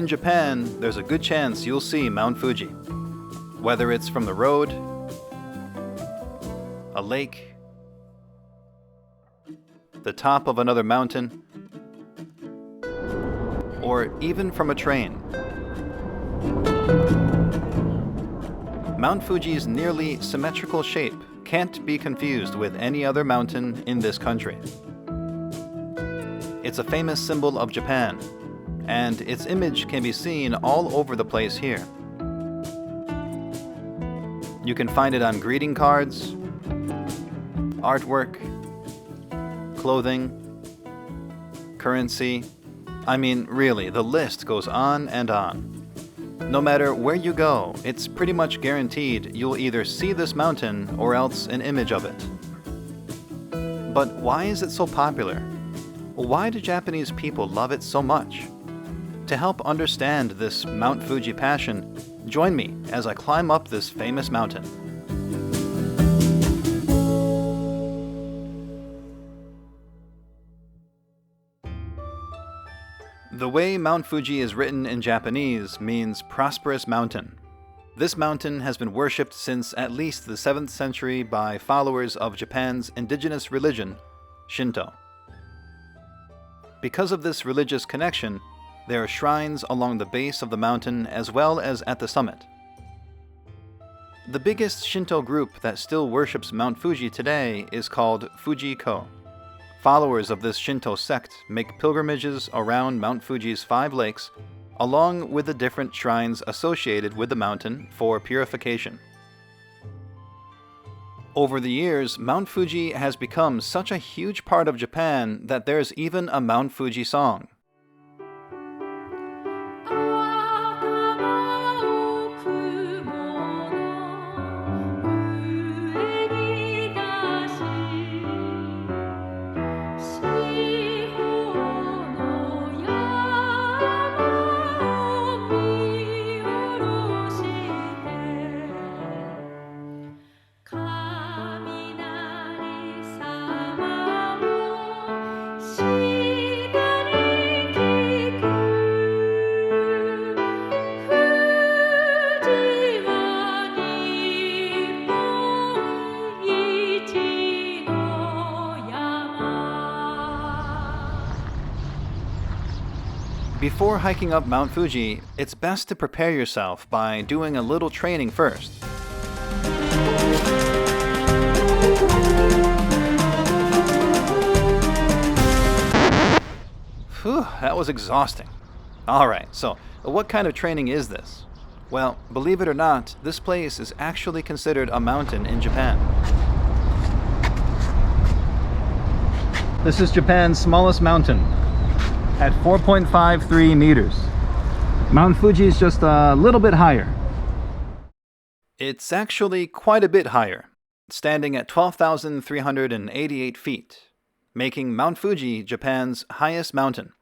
in Japan, there's a good chance you'll see Mount Fuji. Whether it's from the road, a lake, the top of another mountain, or even from a train. Mount Fuji's nearly symmetrical shape can't be confused with any other mountain in this country. It's a famous symbol of Japan, and its image can be seen all over the place here. You can find it on greeting cards, artwork, clothing, currency. I mean, really, the list goes on and on. No matter where you go, it's pretty much guaranteed you'll either see this mountain or else an image of it. But why is it so popular? Why do Japanese people love it so much? To help understand this Mount Fuji passion, join me as I climb up this famous mountain. The way Mount Fuji is written in Japanese means prosperous mountain. This mountain has been worshipped since at least the 7th century by followers of Japan's indigenous religion, Shinto. Because of this religious connection, there are shrines along the base of the mountain as well as at the summit. The biggest Shinto group that still worships Mount Fuji today is called Fuji-ko. Followers of this Shinto sect make pilgrimages around Mount Fuji's 5 lakes, along with the different shrines associated with the mountain for purification. Over the years, Mount Fuji has become such a huge part of Japan that there's even a Mount Fuji song. Before hiking up Mount Fuji, it's best to prepare yourself by doing a little training first. Whew, that was exhausting. Alright, so what kind of training is this? Well, believe it or not, this place is actually considered a mountain in Japan. This is Japan's smallest mountain, at 4.53 meters. Mount Fuji is just a little bit higher. It's actually quite a bit higher, standing at 12,388 feet, making Mount Fuji Japan's highest mountain.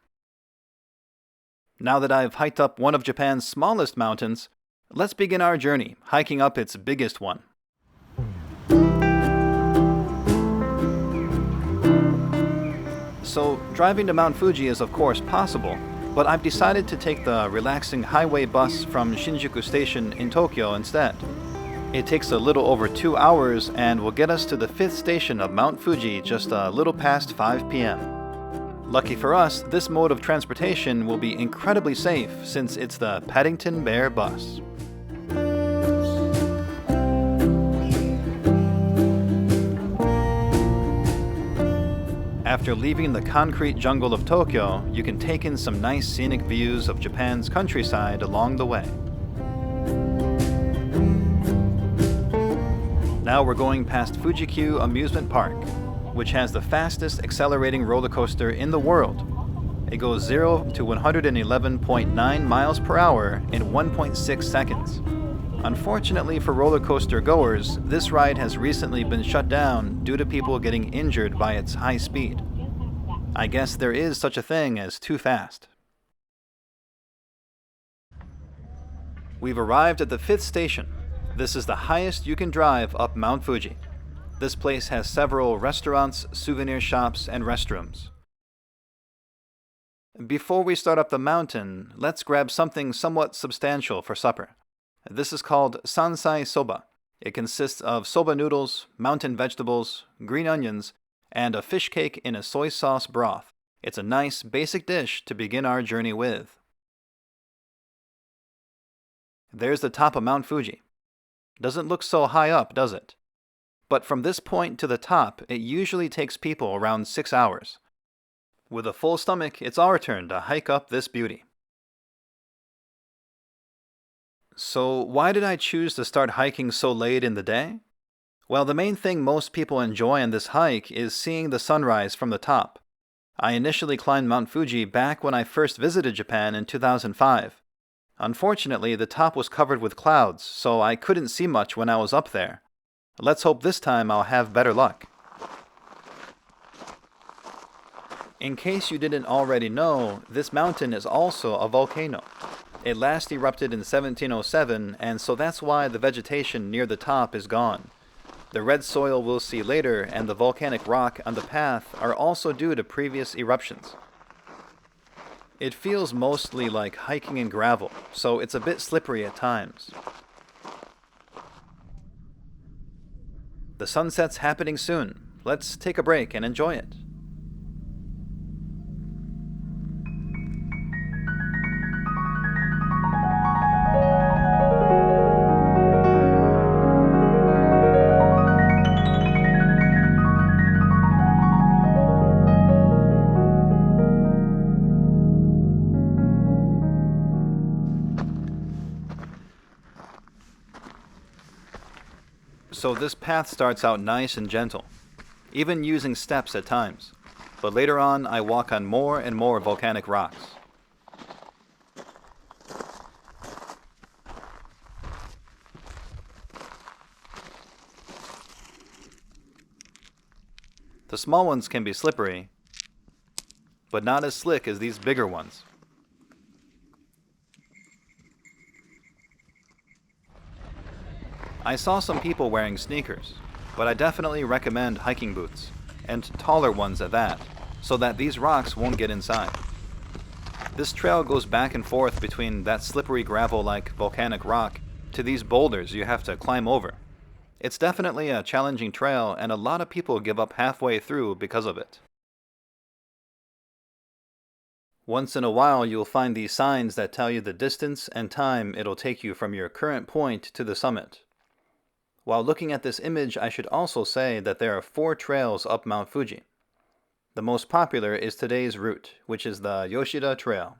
Now that I've hiked up one of Japan's smallest mountains, let's begin our journey hiking up its biggest one. So, driving to Mount Fuji is of course possible, but I've decided to take the relaxing highway bus from Shinjuku Station in Tokyo instead. It takes a little over 2 hours and will get us to the 5th station of Mount Fuji just a little past 5 p.m. Lucky for us, this mode of transportation will be incredibly safe since it's the Paddington Bear bus. After leaving the concrete jungle of Tokyo, you can take in some nice scenic views of Japan's countryside along the way. Now we're going past Fuji-Q Amusement Park, which has the fastest accelerating roller coaster in the world. It goes 0 to 111.9 miles per hour in 1.6 seconds. Unfortunately for roller coaster goers, this ride has recently been shut down due to people getting injured by its high speed. I guess there is such a thing as too fast. We've arrived at the 5th station. This is the highest you can drive up Mount Fuji. This place has several restaurants, souvenir shops, and restrooms. Before we start up the mountain, let's grab something somewhat substantial for supper. This is called sansai soba. It consists of soba noodles, mountain vegetables, green onions, and a fish cake in a soy sauce broth. It's a nice, basic dish to begin our journey with. There's the top of Mount Fuji. Doesn't look so high up, does it? But from this point to the top, it usually takes people around 6 hours. With a full stomach, it's our turn to hike up this beauty. So why did I choose to start hiking so late in the day? Well, the main thing most people enjoy on this hike is seeing the sunrise from the top. I initially climbed Mount Fuji back when I first visited Japan in 2005. Unfortunately, the top was covered with clouds, so I couldn't see much when I was up there. Let's hope this time I'll have better luck. In case you didn't already know, this mountain is also a volcano. It last erupted in 1707, and so that's why the vegetation near the top is gone. The red soil we'll see later and the volcanic rock on the path are also due to previous eruptions. It feels mostly like hiking in gravel, so it's a bit slippery at times. The sunset's happening soon. Let's take a break and enjoy it. So this path starts out nice and gentle, even using steps at times. But later on, I walk on more and more volcanic rocks. The small ones can be slippery, but not as slick as these bigger ones. I saw some people wearing sneakers, but I definitely recommend hiking boots, and taller ones at that, so that these rocks won't get inside. This trail goes back and forth between that slippery gravel-like volcanic rock to these boulders you have to climb over. It's definitely a challenging trail, and a lot of people give up halfway through because of it. Once in a while, you'll find these signs that tell you the distance and time it'll take you from your current point to the summit. While looking at this image, I should also say that there are 4 trails up Mount Fuji. The most popular is today's route, which is the Yoshida Trail.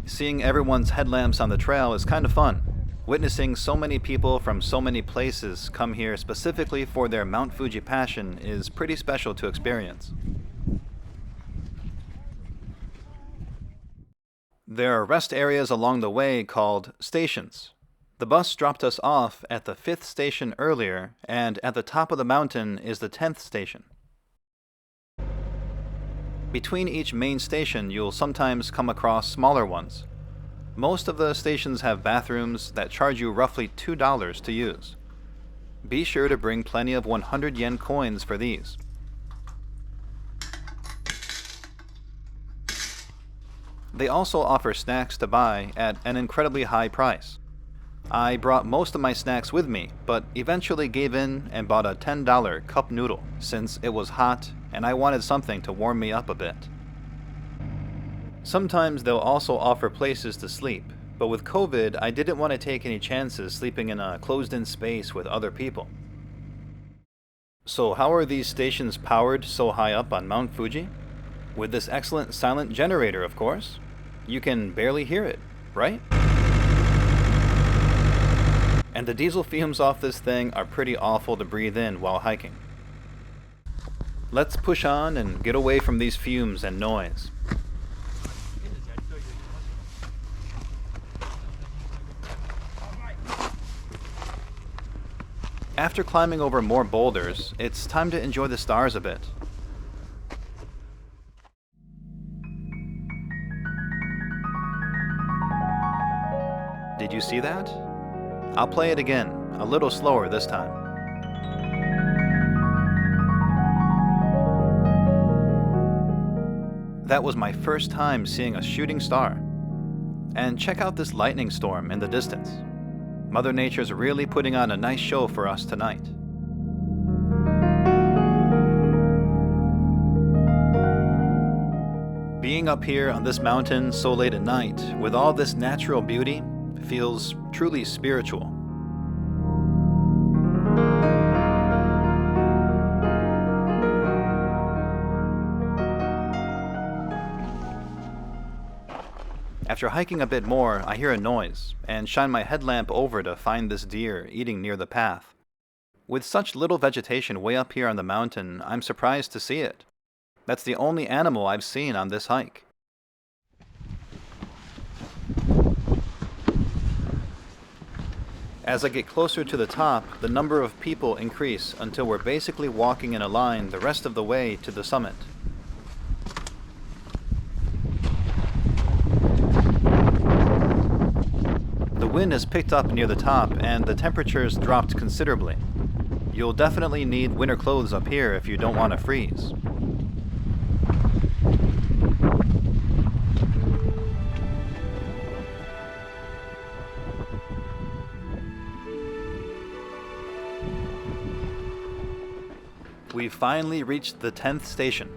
Seeing everyone's headlamps on the trail is kind of fun. Witnessing so many people from so many places come here specifically for their Mount Fuji passion is pretty special to experience. There are rest areas along the way called stations. The bus dropped us off at the 5th station earlier, and at the top of the mountain is the 10th station. Between each main station, you'll sometimes come across smaller ones. Most of the stations have bathrooms that charge you roughly $2 to use. Be sure to bring plenty of 100 yen coins for these. They also offer snacks to buy at an incredibly high price. I brought most of my snacks with me, but eventually gave in and bought a $10 cup noodle since it was hot and I wanted something to warm me up a bit. Sometimes they'll also offer places to sleep, but with COVID, I didn't want to take any chances sleeping in a closed-in space with other people. So how are these stations powered so high up on Mount Fuji? With this excellent silent generator, of course. You can barely hear it, right? And the diesel fumes off this thing are pretty awful to breathe in while hiking. Let's push on and get away from these fumes and noise. After climbing over more boulders, it's time to enjoy the stars a bit. Did you see that? I'll play it again, a little slower this time. That was my first time seeing a shooting star. And check out this lightning storm in the distance. Mother Nature's really putting on a nice show for us tonight. Being up here on this mountain so late at night with all this natural beauty feels truly spiritual. After hiking a bit more, I hear a noise and shine my headlamp over to find this deer eating near the path. With such little vegetation way up here on the mountain, I'm surprised to see it. That's the only animal I've seen on this hike. As I get closer to the top, the number of people increase until we're basically walking in a line the rest of the way to the summit. The wind has picked up near the top and the temperatures dropped considerably. You'll definitely need winter clothes up here if you don't want to freeze. We've finally reached the 10th station.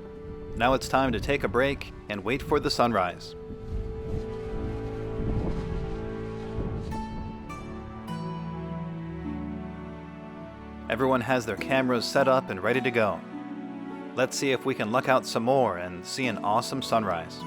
Now it's time to take a break and wait for the sunrise. Everyone has their cameras set up and ready to go. Let's see if we can luck out some more and see an awesome sunrise.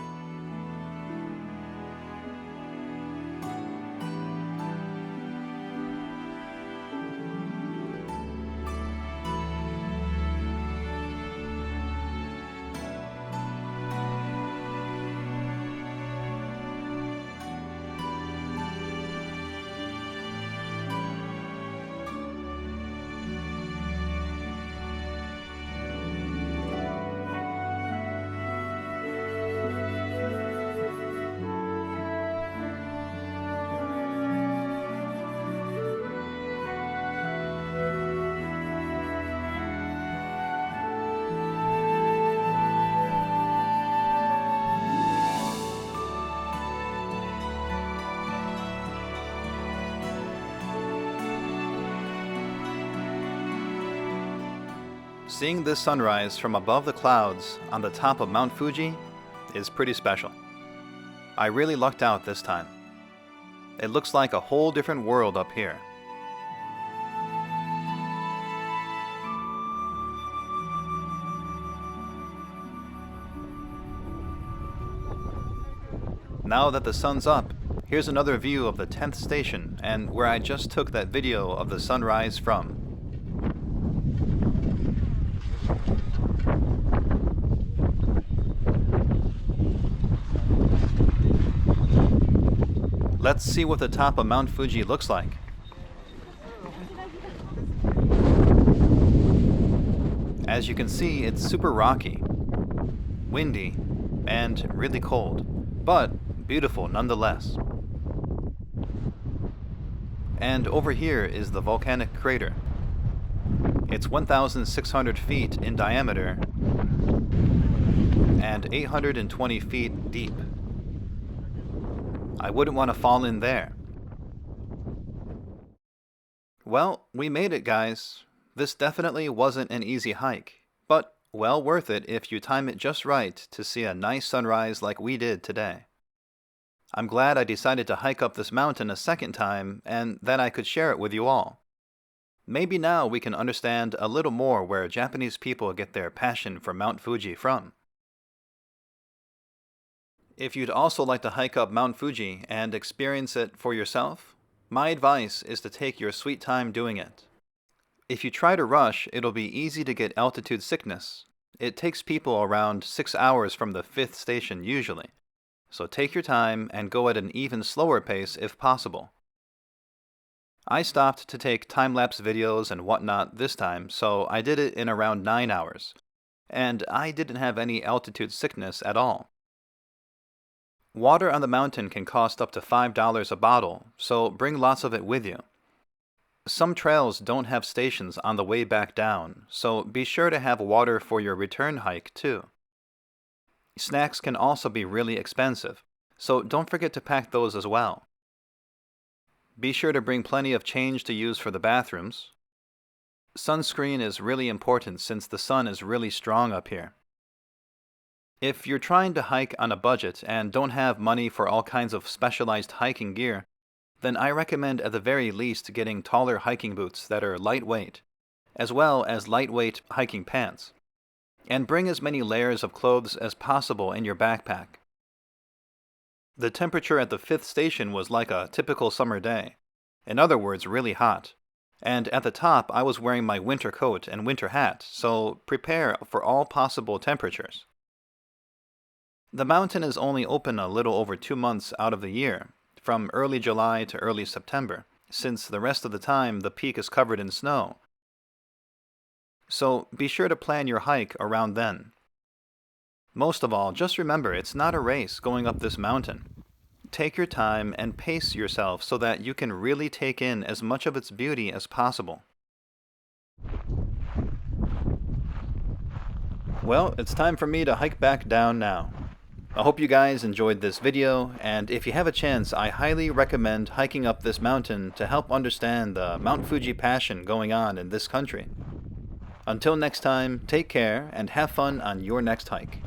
Seeing this sunrise from above the clouds on the top of Mount Fuji is pretty special. I really lucked out this time. It looks like a whole different world up here. Now that the sun's up, here's another view of the 10th station and where I just took that video of the sunrise from. Let's see what the top of Mount Fuji looks like. As you can see, it's super rocky, windy, and really cold, but beautiful nonetheless. And over here is the volcanic crater. It's 1,600 feet in diameter and 820 feet deep. I wouldn't want to fall in there. Well, we made it, guys. This definitely wasn't an easy hike, but well worth it if you time it just right to see a nice sunrise like we did today. I'm glad I decided to hike up this mountain a second time and that I could share it with you all. Maybe now we can understand a little more where Japanese people get their passion for Mount Fuji from. If you'd also like to hike up Mount Fuji and experience it for yourself, my advice is to take your sweet time doing it. If you try to rush, it'll be easy to get altitude sickness. It takes people around 6 hours from the 5th station usually, so take your time and go at an even slower pace if possible. I stopped to take time-lapse videos and whatnot this time, so I did it in around 9 hours, and I didn't have any altitude sickness at all. Water on the mountain can cost up to $5 a bottle, so bring lots of it with you. Some trails don't have stations on the way back down, so be sure to have water for your return hike too. Snacks can also be really expensive, so don't forget to pack those as well. Be sure to bring plenty of change to use for the bathrooms. Sunscreen is really important since the sun is really strong up here. If you're trying to hike on a budget and don't have money for all kinds of specialized hiking gear, then I recommend at the very least getting taller hiking boots that are lightweight, as well as lightweight hiking pants. And bring as many layers of clothes as possible in your backpack. The temperature at the 5th station was like a typical summer day. In other words, really hot. And at the top, I was wearing my winter coat and winter hat, so prepare for all possible temperatures. The mountain is only open a little over 2 months out of the year, from early July to early September, since the rest of the time the peak is covered in snow. So be sure to plan your hike around then. Most of all, just remember it's not a race going up this mountain. Take your time and pace yourself so that you can really take in as much of its beauty as possible. Well, it's time for me to hike back down now. I hope you guys enjoyed this video, and if you have a chance, I highly recommend hiking up this mountain to help understand the Mount Fuji passion going on in this country. Until next time, take care and have fun on your next hike.